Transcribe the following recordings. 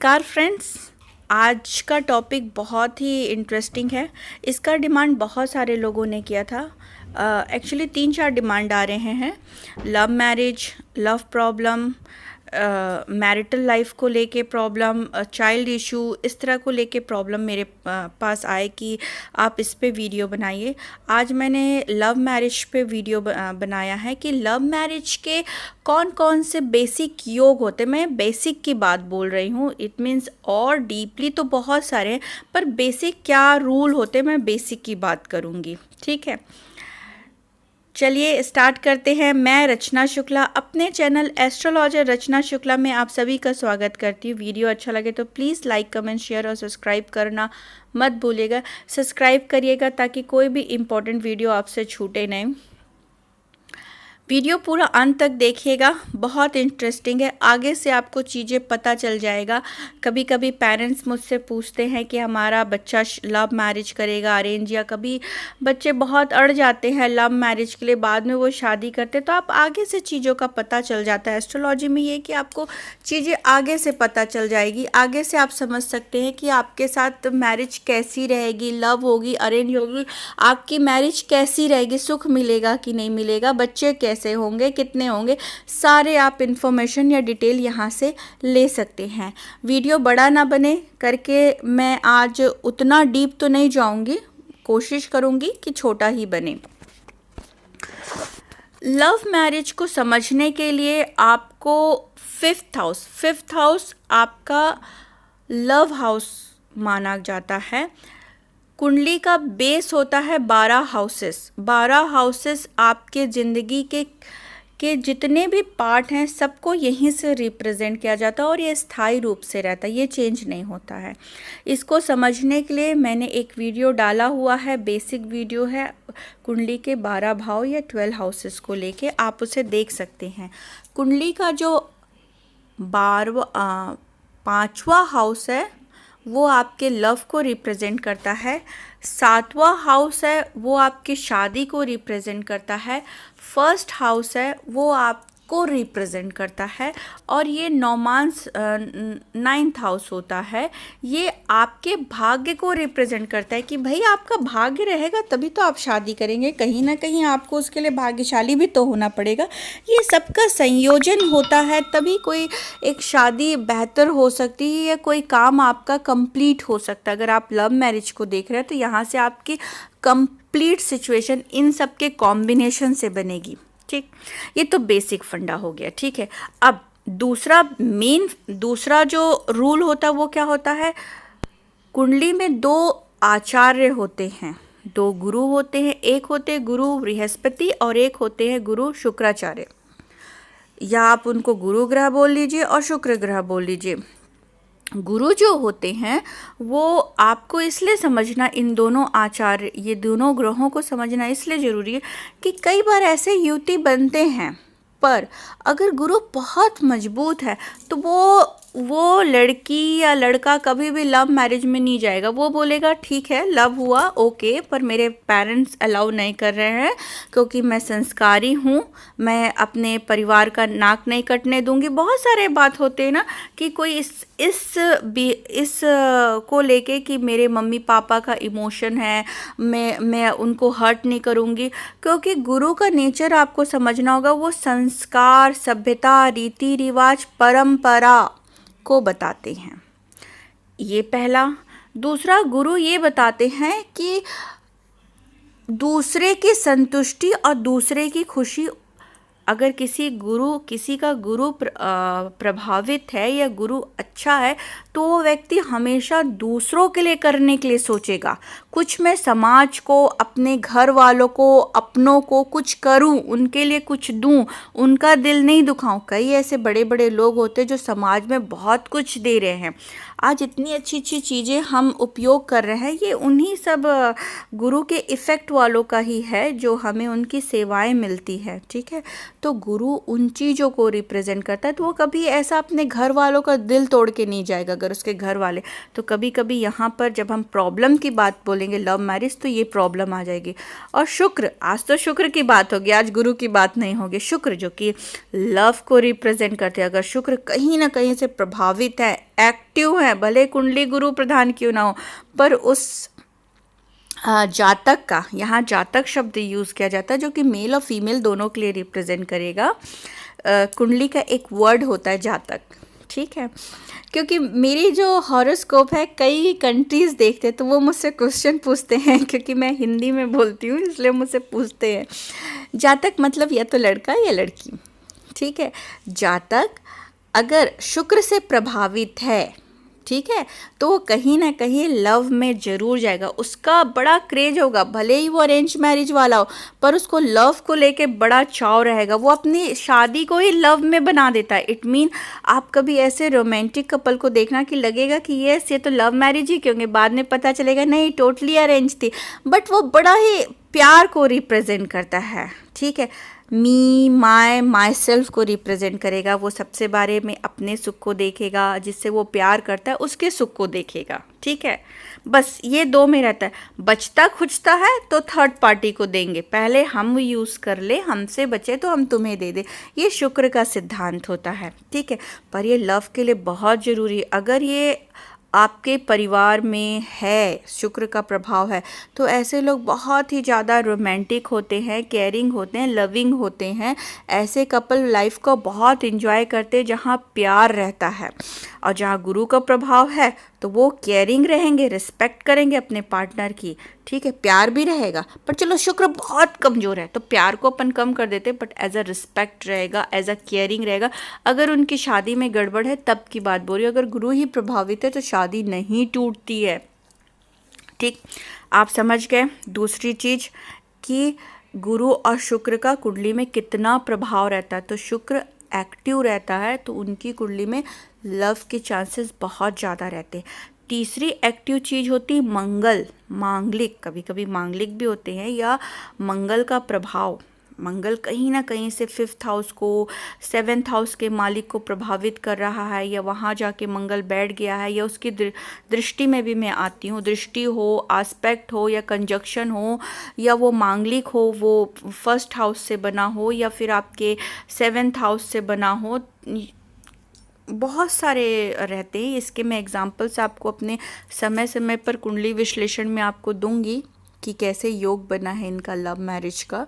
नमस्कार फ्रेंड्स। आज का टॉपिक बहुत ही इंटरेस्टिंग है। इसका डिमांड बहुत सारे लोगों ने किया था। एक्चुअली 3-4 डिमांड आ रहे हैं। Love marriage, love problem, marital life को लेके प्रॉब्लम, चाइल्ड इशू, इस तरह को लेके प्रॉब्लम मेरे पास आए कि आप इस पे वीडियो बनाइए। आज मैंने लव मैरिज पे वीडियो बनाया है कि लव मैरिज के कौन कौन से बेसिक योग होते हैं। मैं बेसिक की बात बोल रही हूँ, इट मीन्स और डीपली तो बहुत सारे हैं, पर बेसिक क्या रूल होते हैं मैं बेसिक की बात करूँगी। ठीक है, चलिए स्टार्ट करते हैं। मैं रचना शुक्ला अपने चैनल एस्ट्रोलॉजर रचना शुक्ला में आप सभी का स्वागत करती हूँ। वीडियो अच्छा लगे तो प्लीज़ लाइक, कमेंट, शेयर और सब्सक्राइब करना मत भूलिएगा। सब्सक्राइब करिएगा ताकि कोई भी इम्पोर्टेंट वीडियो आपसे छूटे नहीं। वीडियो पूरा अंत तक देखिएगा, बहुत इंटरेस्टिंग है। आगे से आपको चीज़ें पता चल जाएगा। कभी कभी पेरेंट्स मुझसे पूछते हैं कि हमारा बच्चा लव मैरिज करेगा अरेंज, या कभी बच्चे बहुत अड़ जाते हैं लव मैरिज के लिए, बाद में वो शादी करते, तो आप आगे से चीज़ों का पता चल जाता है। एस्ट्रोलॉजी में ये कि आपको चीज़ें आगे से पता चल जाएगी, आगे से आप समझ सकते हैं कि आपके साथ मैरिज कैसी रहेगी, लव होगी, अरेंज होगी, आपकी मैरिज कैसी रहेगी, सुख मिलेगा कि नहीं मिलेगा, बच्चे कैसे होंगे, कितने होंगे, सारे आप इन्फॉर्मेशन या डिटेल यहाँ से ले सकते हैं। वीडियो बड़ा ना बने करके मैं आज उतना डीप तो नहीं जाऊंगी, कोशिश करूंगी कि छोटा ही बने। लव मैरिज को समझने के लिए आपको फिफ्थ हाउस आपका लव हाउस माना जाता है। कुंडली का बेस होता है 12 हाउसेस। 12 हाउसेस आपके ज़िंदगी के जितने भी पार्ट हैं सबको यहीं से रिप्रेजेंट किया जाता है, और ये स्थायी रूप से रहता है, ये चेंज नहीं होता है। इसको समझने के लिए मैंने एक वीडियो डाला हुआ है, बेसिक वीडियो है, कुंडली के 12 भाव या 12 हाउसेस को लेके, आप उसे देख सकते हैं। कुंडली का जो 5वां हाउस है वो आपके लव को रिप्रेजेंट करता है। 7वां हाउस है वो आपकी शादी को रिप्रेजेंट करता है। फर्स्ट हाउस है वो आपको रिप्रेजेंट करता है, और ये नौमांस 9th हाउस होता है, ये आपके भाग्य को रिप्रेजेंट करता है कि भाई आपका भाग्य रहेगा तभी तो आप शादी करेंगे, कहीं ना कहीं आपको उसके लिए भाग्यशाली भी तो होना पड़ेगा। ये सबका संयोजन होता है तभी कोई एक शादी बेहतर हो सकती है या कोई काम आपका कंप्लीट हो सकता है। अगर आप लव मैरिज को देख रहे हैं तो यहाँ से आपकी कंप्लीट सिचुएशन इन सब के कॉम्बिनेशन से बनेगी। ठीक, ये तो बेसिक फंडा हो गया। ठीक है, अब दूसरा जो रूल होता है वो क्या होता है। कुंडली में 2 आचार्य होते हैं, 2 गुरु होते हैं। एक होते हैं गुरु बृहस्पति और एक होते हैं गुरु शुक्राचार्य, या आप उनको गुरु ग्रह बोल लीजिए और शुक्र ग्रह बोल लीजिए। गुरु जो होते हैं वो आपको इसलिए समझना, इन दोनों आचार्य, ये दोनों ग्रहों को समझना इसलिए ज़रूरी है कि कई बार ऐसे युति बनते हैं, पर अगर गुरु बहुत मजबूत है तो वो लड़की या लड़का कभी भी लव मैरिज में नहीं जाएगा। वो बोलेगा ठीक है लव हुआ ओके, पर मेरे पेरेंट्स अलाउ नहीं कर रहे हैं क्योंकि मैं संस्कारी हूँ, मैं अपने परिवार का नाक नहीं कटने दूंगी। बहुत सारे बात होते हैं ना कि कोई इस को लेके कि मेरे मम्मी पापा का इमोशन है, मैं उनको हर्ट नहीं करूँगी, क्योंकि गुरु का नेचर आपको समझना होगा। वो संस्कार, सभ्यता, रीति रिवाज, परंपरा को बताते हैं, ये पहला। दूसरा, गुरु ये बताते हैं कि दूसरे की संतुष्टि और दूसरे की खुशी, अगर किसी का गुरु प्रभावित है या गुरु अच्छा है तो वो व्यक्ति हमेशा दूसरों के लिए करने के लिए सोचेगा। कुछ मैं समाज को, अपने घर वालों को, अपनों को कुछ करूं, उनके लिए कुछ दूं, उनका दिल नहीं दुखाऊं। कई ऐसे बड़े बड़े लोग होते हैं जो समाज में बहुत कुछ दे रहे हैं। आज इतनी अच्छी अच्छी चीज़ें हम उपयोग कर रहे हैं, ये उन्हीं सब गुरु के इफ़ेक्ट वालों का ही है जो हमें उनकी सेवाएं मिलती है। ठीक है, तो गुरु उन चीज़ों को रिप्रेजेंट करता है, तो वो कभी ऐसा अपने घर वालों का दिल तोड़ के नहीं जाएगा। अगर उसके घर वाले, तो कभी कभी यहाँ पर जब हम प्रॉब्लम की बात बोलेंगे लव मैरिज, तो ये प्रॉब्लम आ जाएगी। और शुक्र, आज तो शुक्र की बात होगी, आज गुरु की बात नहीं होगी। शुक्र जो कि लव को रिप्रेजेंट करते हैं, अगर शुक्र कहीं ना कहीं से प्रभावित है, एक्टिव है, भले कुंडली गुरु प्रधान क्यों ना हो, पर उस जातक का, यहाँ जातक शब्द यूज़ किया जाता है जो कि मेल और फीमेल दोनों के लिए रिप्रेजेंट करेगा। कुंडली का एक वर्ड होता है जातक, ठीक है। क्योंकि मेरी जो हॉरोस्कोप है कई कंट्रीज़ देखते हैं, तो वो मुझसे क्वेश्चन पूछते हैं, क्योंकि मैं हिंदी में बोलती हूँ इसलिए मुझसे पूछते हैं। जातक मतलब या तो लड़का या लड़की, ठीक है। जातक अगर शुक्र से प्रभावित है, ठीक है, तो वो कहीं ना कहीं लव में जरूर जाएगा। उसका बड़ा क्रेज होगा, भले ही वो अरेंज मैरिज वाला हो, पर उसको लव को लेके बड़ा चाव रहेगा। वो अपनी शादी को ही लव में बना देता है। इट मीन आप कभी ऐसे रोमांटिक कपल को देखना कि लगेगा कि ये तो लव मैरिज ही, क्योंकि बाद में पता चलेगा नहीं टोटली अरेंज थी, बट वो बड़ा ही प्यार को रिप्रेजेंट करता है, ठीक है। मी, माई सेल्फ को रिप्रेजेंट करेगा। वो सबसे बारे में अपने सुख को देखेगा, जिससे वो प्यार करता है उसके सुख को देखेगा, ठीक है। बस ये दो में रहता है। बचता खुचता है तो थर्ड पार्टी को देंगे, पहले हम यूज़ कर ले, हमसे बचे तो हम तुम्हें दे दे। ये शुक्र का सिद्धांत होता है, ठीक है। पर ये लव के लिए बहुत ज़रूरी है। अगर ये आपके परिवार में है, शुक्र का प्रभाव है, तो ऐसे लोग बहुत ही ज़्यादा रोमांटिक होते हैं, केयरिंग होते हैं, लविंग होते हैं। ऐसे कपल लाइफ को बहुत इंजॉय करते हैं जहाँ प्यार रहता है। और जहाँ गुरु का प्रभाव है तो वो केयरिंग रहेंगे, रिस्पेक्ट करेंगे अपने पार्टनर की, ठीक है। प्यार भी रहेगा, पर चलो शुक्र बहुत कमज़ोर है तो प्यार को अपन कम कर देते, बट एज अ रिस्पेक्ट रहेगा, एज अ केयरिंग रहेगा। अगर उनकी शादी में गड़बड़ है तब की बात बोल रही हूँ, अगर गुरु ही प्रभावित है तो शादी नहीं टूटती है, ठीक। आप समझ गए। दूसरी चीज़ कि गुरु और शुक्र का कुंडली में कितना प्रभाव रहता है। तो शुक्र एक्टिव रहता है तो उनकी कुंडली में लव के चांसेस बहुत ज़्यादा रहते हैं। तीसरी एक्टिव चीज़ होती है मंगल, मांगलिक, कभी कभी मांगलिक भी होते हैं, या मंगल का प्रभाव। मंगल कहीं ना कहीं से 5th हाउस को, 7th हाउस के मालिक को प्रभावित कर रहा है, या वहाँ जाके मंगल बैठ गया है, या उसकी दृष्टि में भी मैं आती हूँ। दृष्टि हो, आस्पेक्ट हो, या कंजक्शन हो, या वो मांगलिक हो, वो 1st हाउस से बना हो, या फिर आपके 7th हाउस से बना हो। बहुत सारे रहते हैं। इसके मैं एग्जांपल्स आपको अपने समय समय पर कुंडली विश्लेषण में आपको दूंगी कि कैसे योग बना है इनका लव मैरिज का।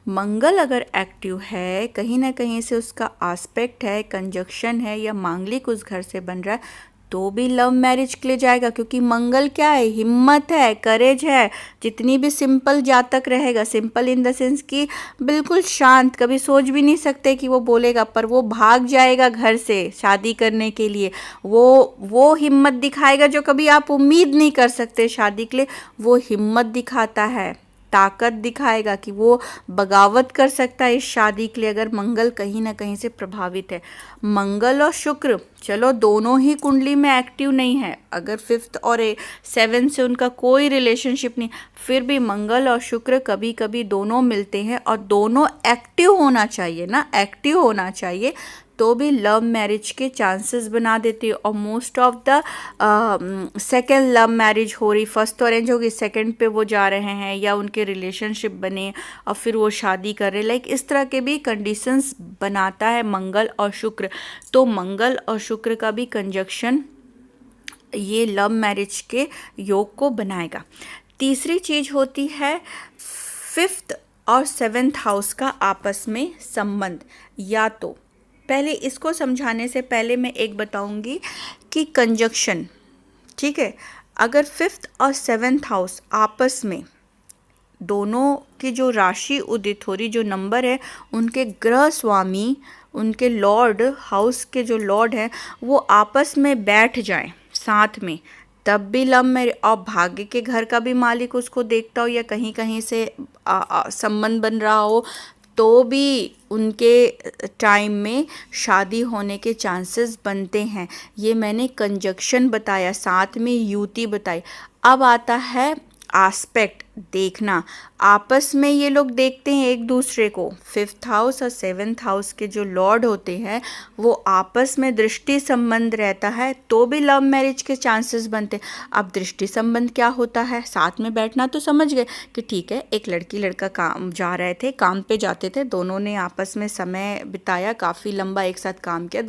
मंगल अगर एक्टिव है, कहीं ना कहीं से उसका आस्पेक्ट है, कंजक्शन है, या मांगलिक उस घर से बन रहा है, तो भी लव मैरिज के लिए जाएगा। क्योंकि मंगल क्या है, हिम्मत है, करेज है। जितनी भी सिंपल जातक रहेगा, सिंपल इन द सेंस कि बिल्कुल शांत, कभी सोच भी नहीं सकते कि वो बोलेगा, पर वो भाग जाएगा घर से शादी करने के लिए। वो हिम्मत दिखाएगा जो कभी आप उम्मीद नहीं कर सकते शादी के लिए। वो हिम्मत दिखाता है, ताकत दिखाएगा कि वो बगावत कर सकता है इस शादी के लिए, अगर मंगल कहीं ना कहीं से प्रभावित है। मंगल और शुक्र चलो दोनों ही कुंडली में एक्टिव नहीं है, अगर 5th और 7th से उनका कोई रिलेशनशिप नहीं, फिर भी मंगल और शुक्र कभी कभी दोनों मिलते हैं, और दोनों एक्टिव होना चाहिए ना, एक्टिव होना चाहिए, तो भी लव मैरिज के चांसेस बना देती है। और most of the second love marriage हो रही, फर्स्ट तो अरेंज होगी, सेकेंड पे वो जा रहे हैं, या उनके रिलेशनशिप बने और फिर वो शादी कर रहे, लाइक इस तरह के भी कंडीशंस बनाता है मंगल और शुक्र। तो मंगल और शुक्र का भी कंजक्शन ये लव मैरिज के योग को बनाएगा। तीसरी चीज़ होती है 5th और 7th हाउस का आपस में संबंध। या तो पहले इसको समझाने से पहले मैं एक बताऊंगी कि कंजक्शन, ठीक है, अगर 5th और 7th हाउस आपस में दोनों की जो राशि उदित हो रही, जो नंबर है, उनके ग्रह स्वामी, उनके लॉर्ड, हाउस के जो लॉर्ड हैं, वो आपस में बैठ जाएं साथ में, तब भी लव में। और भाग्य के घर का भी मालिक उसको देखता हो, या कहीं कहीं से संबंध बन रहा हो, तो भी उनके टाइम में शादी होने के चांसेस बनते हैं। ये मैंने कंजक्शन बताया, साथ में युति बताई। अब आता है आस्पेक्ट। देखना, आपस में ये लोग देखते हैं एक दूसरे को। 5th हाउस और 7th हाउस के जो लॉर्ड होते हैं वो आपस में दृष्टि संबंध रहता है तो भी लव मैरिज के चांसेस बनते हैं। अब दृष्टि संबंध क्या होता है, साथ में बैठना तो समझ गए कि ठीक है, एक लड़की लड़का काम जा रहे थे, काम पे जाते थे, दोनों ने आपस में समय बिताया, काफ़ी लंबा एक साथ काम किया,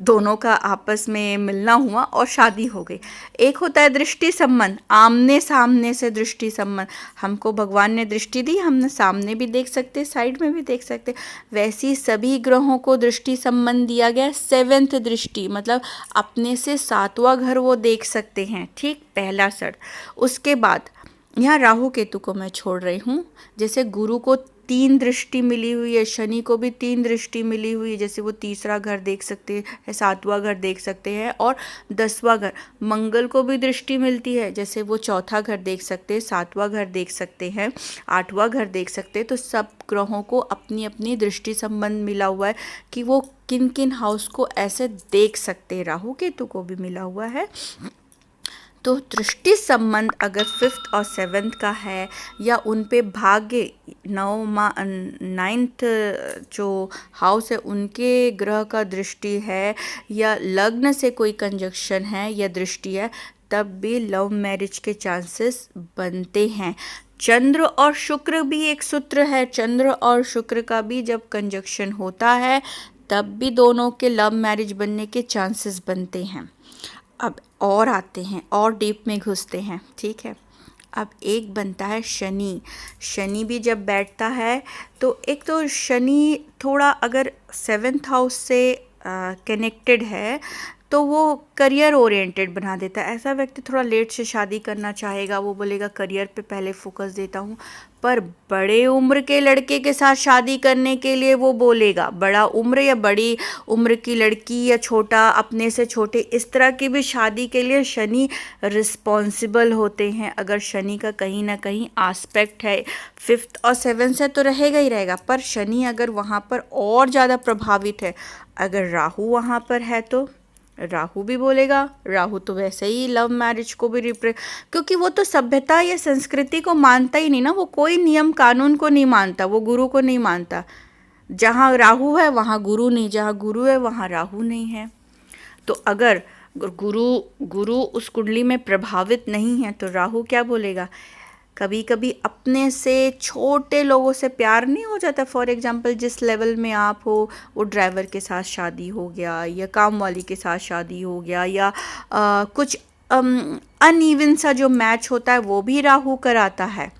दोनों का आपस में मिलना हुआ और शादी हो गई। एक होता है दृष्टि संबंध, आमने सामने से दृष्टि संबंध, हमको भगवान ने दृष्टि दी, हम सामने भी देख सकते, साइड में भी देख सकते, वैसी सभी ग्रहों को दृष्टि संबंध दिया गया। 7th दृष्टि मतलब अपने से 7वां घर वो देख सकते हैं, ठीक, पहला शर्त। उसके बाद यहाँ राहु केतु को मैं छोड़ रही हूँ। जैसे गुरु को 3 दृष्टि मिली हुई है, शनि को भी 3 दृष्टि मिली हुई है, जैसे वो 3रा घर देख सकते हैं, 7वां घर देख सकते हैं और 10वां घर। मंगल को भी दृष्टि मिलती है, जैसे वो 4था घर देख सकते हैं, 7वां घर देख सकते हैं, 8वां घर देख सकते हैं। तो सब ग्रहों को अपनी अपनी दृष्टि संबंध मिला हुआ है कि वो किन किन हाउस को ऐसे देख सकते हैं। राहु केतु को भी मिला हुआ है। तो दृष्टि संबंध अगर 5th और 7th का है या उन पे भाग्य 9th जो हाउस है उनके ग्रह का दृष्टि है या लग्न से कोई कंजक्शन है या दृष्टि है, तब भी लव मैरिज के चांसेस बनते हैं। चंद्र और शुक्र भी एक सूत्र है, चंद्र और शुक्र का भी जब कंजक्शन होता है तब भी दोनों के लव मैरिज बनने के चांसेस बनते हैं। अब और आते हैं और डीप में घुसते हैं, ठीक है। अब एक बनता है शनि। शनि भी जब बैठता है तो एक तो शनि थोड़ा अगर 7th हाउस से कनेक्टेड है तो वो करियर ओरिएंटेड बना देता है। ऐसा व्यक्ति थोड़ा लेट से शादी करना चाहेगा, वो बोलेगा करियर पे पहले फोकस देता हूँ, पर बड़े उम्र के लड़के के साथ शादी करने के लिए वो बोलेगा, बड़ा उम्र या बड़ी उम्र की लड़की या छोटा अपने से छोटे, इस तरह की भी शादी के लिए शनि रिस्पॉन्सिबल होते हैं। अगर शनि का कहीं ना कहीं आस्पेक्ट है 5th और 7th से तो रहेगा ही रहेगा, पर शनि अगर वहाँ पर और ज़्यादा प्रभावित है, अगर राहु वहाँ पर है तो राहु भी बोलेगा। राहु तो वैसे ही लव मैरिज को भी क्योंकि वो तो सभ्यता या संस्कृति को मानता ही नहीं ना, वो कोई नियम कानून को नहीं मानता, वो गुरु को नहीं मानता। जहाँ राहु है वहाँ गुरु नहीं, जहाँ गुरु है वहाँ राहु नहीं है। तो अगर गुरु उस कुंडली में प्रभावित नहीं है तो राहु क्या बोलेगा। कभी कभी अपने से छोटे लोगों से प्यार नहीं हो जाता। फॉर एग्जांपल जिस लेवल में आप हो, वो ड्राइवर के साथ शादी हो गया या काम वाली के साथ शादी हो गया या कुछ अनइवन सा जो मैच होता है वो भी राहु कराता है।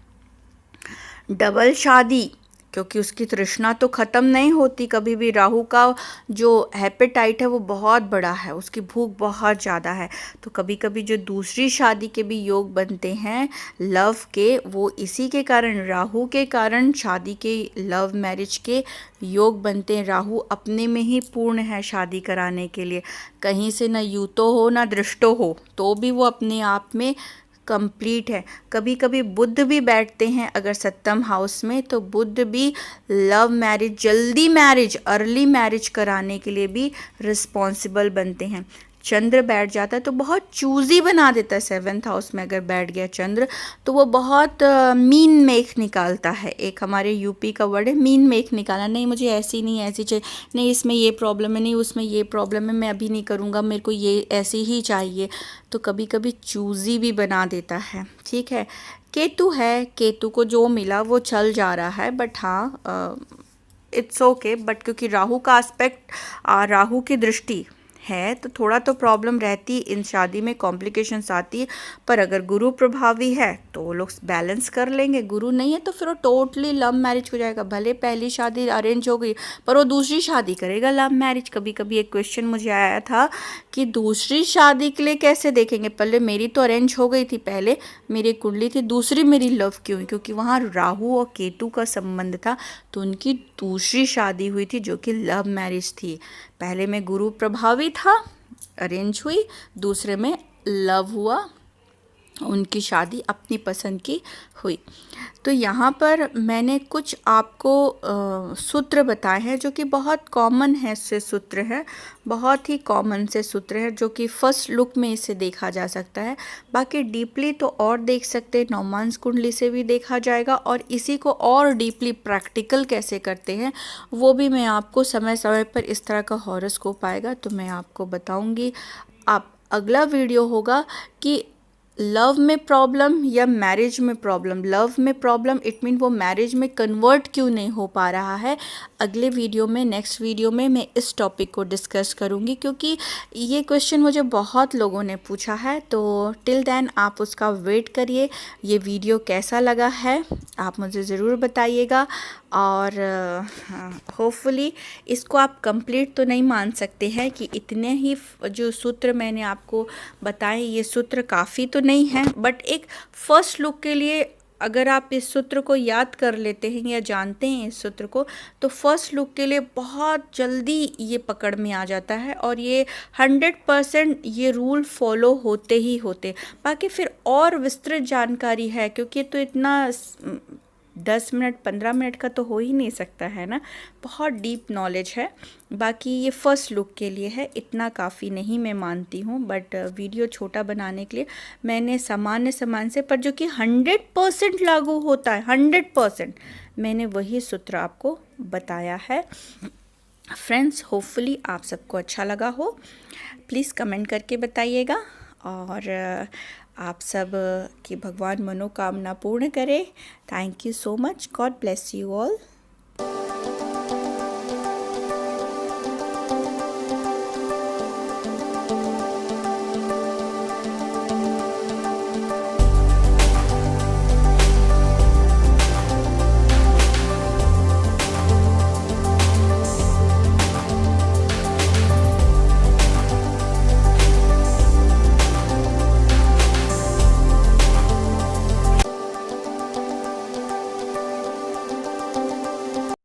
डबल शादी, क्योंकि उसकी तृष्णा तो ख़त्म नहीं होती कभी भी। राहु का जो एपेटाइट है वो बहुत बड़ा है, उसकी भूख बहुत ज़्यादा है। तो कभी कभी जो दूसरी शादी के भी योग बनते हैं लव के, वो इसी के कारण, राहु के कारण शादी के, लव मैरिज के योग बनते हैं। राहु अपने में ही पूर्ण है शादी कराने के लिए, कहीं से ना यूतो हो ना दृष्टो हो, तो भी वो अपने आप में कंप्लीट है। कभी कभी बुध भी बैठते हैं अगर 7th हाउस में, तो बुध भी लव मैरिज, जल्दी मैरिज, अर्ली मैरिज कराने के लिए भी रिस्पॉन्सिबल बनते हैं। चंद्र बैठ जाता है तो बहुत चूज़ी बना देता है। 7th हाउस में अगर बैठ गया चंद्र तो वो बहुत मीन मेख निकालता है। एक हमारे यूपी का वर्ड है मीन मेख निकालना, नहीं मुझे ऐसी नहीं ऐसी चाहिए, नहीं इसमें ये प्रॉब्लम है, नहीं उसमें ये प्रॉब्लम है, मैं अभी नहीं करूँगा, मेरे को ये ऐसी ही चाहिए। तो कभी कभी चूज़ी भी बना देता है, ठीक है। केतु है, केतु को जो मिला वो चल जा रहा है, बट हाँ इट्स ओके। बट क्योंकि राहु का एस्पेक्ट, राहु की दृष्टि है तो थोड़ा तो प्रॉब्लम रहती, इन शादी में कॉम्प्लिकेशंस आती है। पर अगर गुरु प्रभावी है तो वो लोग बैलेंस कर लेंगे, गुरु नहीं है तो फिर वो टोटली लव मैरिज हो जाएगा। भले पहली शादी अरेंज हो गई पर वो दूसरी शादी करेगा लव मैरिज। कभी कभी एक क्वेश्चन मुझे आया था कि दूसरी शादी के लिए कैसे देखेंगे, पहले मेरी तो अरेंज हो गई थी, पहले मेरी कुंडली थी, दूसरी मेरी लव क्यों हुई, क्योंकि वहाँ राहु और केतु का संबंध था, तो उनकी दूसरी शादी हुई थी जो कि लव मैरिज थी। पहले में गुरु प्रभावी था, अरेंज हुई, दूसरे में लव हुआ, उनकी शादी अपनी पसंद की हुई। तो यहाँ पर मैंने कुछ आपको सूत्र बताए हैं जो कि बहुत कॉमन है से सूत्र है, बहुत ही कॉमन से सूत्र है जो कि फर्स्ट लुक में इसे देखा जा सकता है। बाकी डीपली तो और देख सकते हैं, नवमांस कुंडली से भी देखा जाएगा, और इसी को और डीपली प्रैक्टिकल कैसे करते हैं वो भी मैं आपको समय समय पर इस तरह का हॉरोस्कोप आएगा तो मैं आपको बताऊँगी। आप अगला वीडियो होगा कि लव में प्रॉब्लम या मैरिज में प्रॉब्लम। लव में प्रॉब्लम इट मीन वो मैरिज में कन्वर्ट क्यों नहीं हो पा रहा है। अगले वीडियो में, नेक्स्ट वीडियो में मैं इस टॉपिक को डिस्कस करूँगी क्योंकि ये क्वेश्चन मुझे बहुत लोगों ने पूछा है। तो टिल देन आप उसका वेट करिए। ये वीडियो कैसा लगा है आप मुझे ज़रूर बताइएगा, और होपफुली इसको आप कंप्लीट तो नहीं मान सकते हैं कि इतने ही जो सूत्र मैंने आपको बताए ये सूत्र काफ़ी तो नहीं है, बट एक फर्स्ट लुक के लिए अगर आप इस सूत्र को याद कर लेते हैं या जानते हैं इस सूत्र को तो फर्स्ट लुक के लिए बहुत जल्दी ये पकड़ में आ जाता है, और ये 100% ये रूल फॉलो होते ही होते। बाकी फिर और विस्तृत जानकारी है क्योंकि तो इतना 10 मिनट 15 मिनट का तो हो ही नहीं सकता है ना, बहुत डीप नॉलेज है। बाकी ये फर्स्ट लुक के लिए है, इतना काफ़ी नहीं मैं मानती हूँ, बट वीडियो छोटा बनाने के लिए मैंने सामान्य सामान से पर जो कि 100% लागू होता है, 100% मैंने वही सूत्र आपको बताया है। फ्रेंड्स, होपफुली आप सबको अच्छा लगा हो, प्लीज़ कमेंट करके बताइएगा, और आप सब की भगवान मनोकामना पूर्ण करे। Thank you so much, God bless you all.